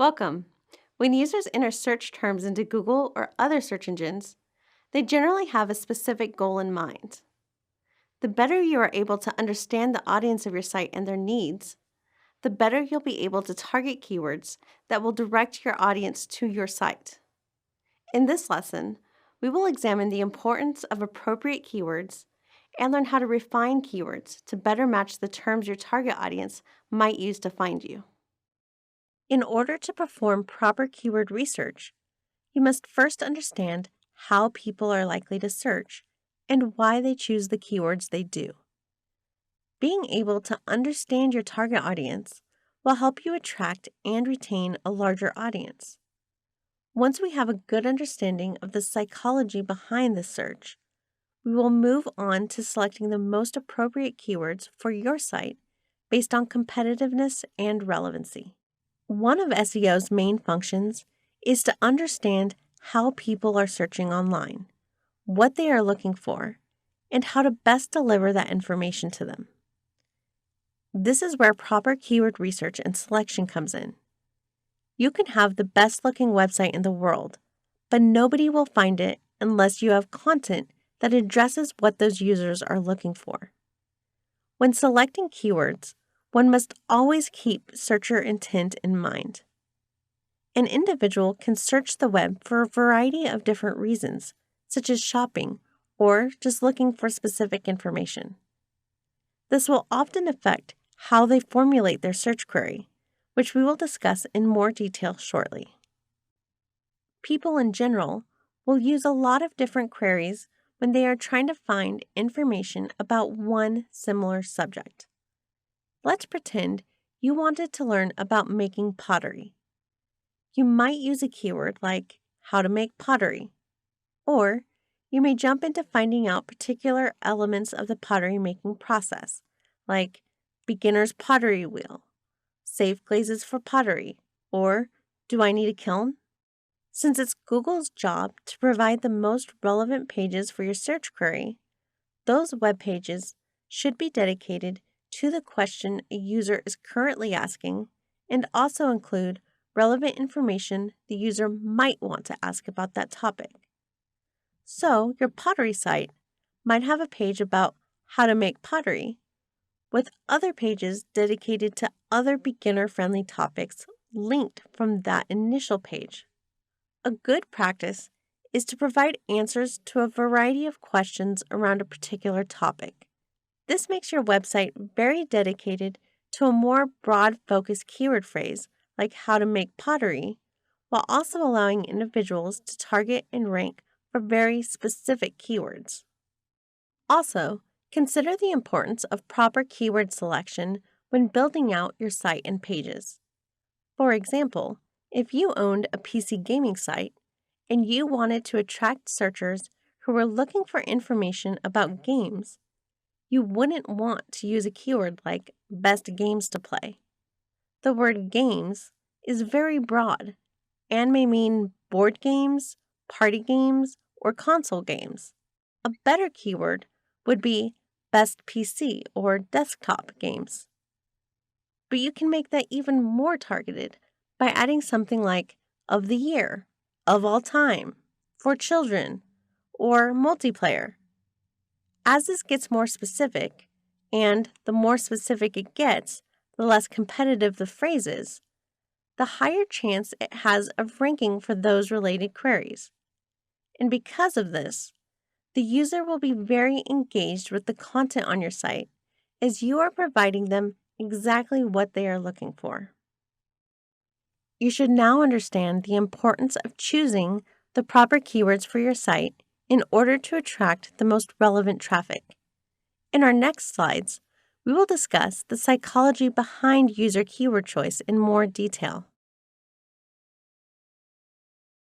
Welcome. When users enter search terms into Google or other search engines, they generally have a specific goal in mind. The better you are able to understand the audience of your site and their needs, the better you'll be able to target keywords that will direct your audience to your site. In this lesson, we will examine the importance of appropriate keywords and learn how to refine keywords to better match the terms your target audience might use to find you. In order to perform proper keyword research, you must first understand how people are likely to search and why they choose the keywords they do. Being able to understand your target audience will help you attract and retain a larger audience. Once we have a good understanding of the psychology behind the search, we will move on to selecting the most appropriate keywords for your site based on competitiveness and relevancy. One of SEO's main functions is to understand how people are searching online, what they are looking for, and how to best deliver that information to them. This is where proper keyword research and selection comes in. You can have the best-looking website in the world, but nobody will find it unless you have content that addresses what those users are looking for. When selecting keywords, one must always keep searcher intent in mind. An individual can search the web for a variety of different reasons, such as shopping or just looking for specific information. This will often affect how they formulate their search query, which we will discuss in more detail shortly. People in general will use a lot of different queries when they are trying to find information about one similar subject. Let's pretend you wanted to learn about making pottery. You might use a keyword like how to make pottery, or you may jump into finding out particular elements of the pottery making process, like beginner's pottery wheel, safe glazes for pottery, or do I need a kiln? Since it's Google's job to provide the most relevant pages for your search query, those web pages should be dedicated to the question a user is currently asking and also include relevant information the user might want to ask about that topic. So, your pottery site might have a page about how to make pottery, with other pages dedicated to other beginner-friendly topics linked from that initial page. A good practice is to provide answers to a variety of questions around a particular topic. This makes your website very dedicated to a more broad-focused keyword phrase like how to make pottery, while also allowing individuals to target and rank for very specific keywords. Also, consider the importance of proper keyword selection when building out your site and pages. For example, if you owned a PC gaming site and you wanted to attract searchers who were looking for information about games, you wouldn't want to use a keyword like best games to play. The word games is very broad and may mean board games, party games, or console games. A better keyword would be best PC or desktop games. But you can make that even more targeted by adding something like of the year, of all time, for children, or multiplayer. As this gets more specific, and the more specific it gets, the less competitive the phrase is, the higher chance it has of ranking for those related queries. And because of this, the user will be very engaged with the content on your site as you are providing them exactly what they are looking for. You should now understand the importance of choosing the proper keywords for your site in order to attract the most relevant traffic. In our next slides, we will discuss the psychology behind user keyword choice in more detail.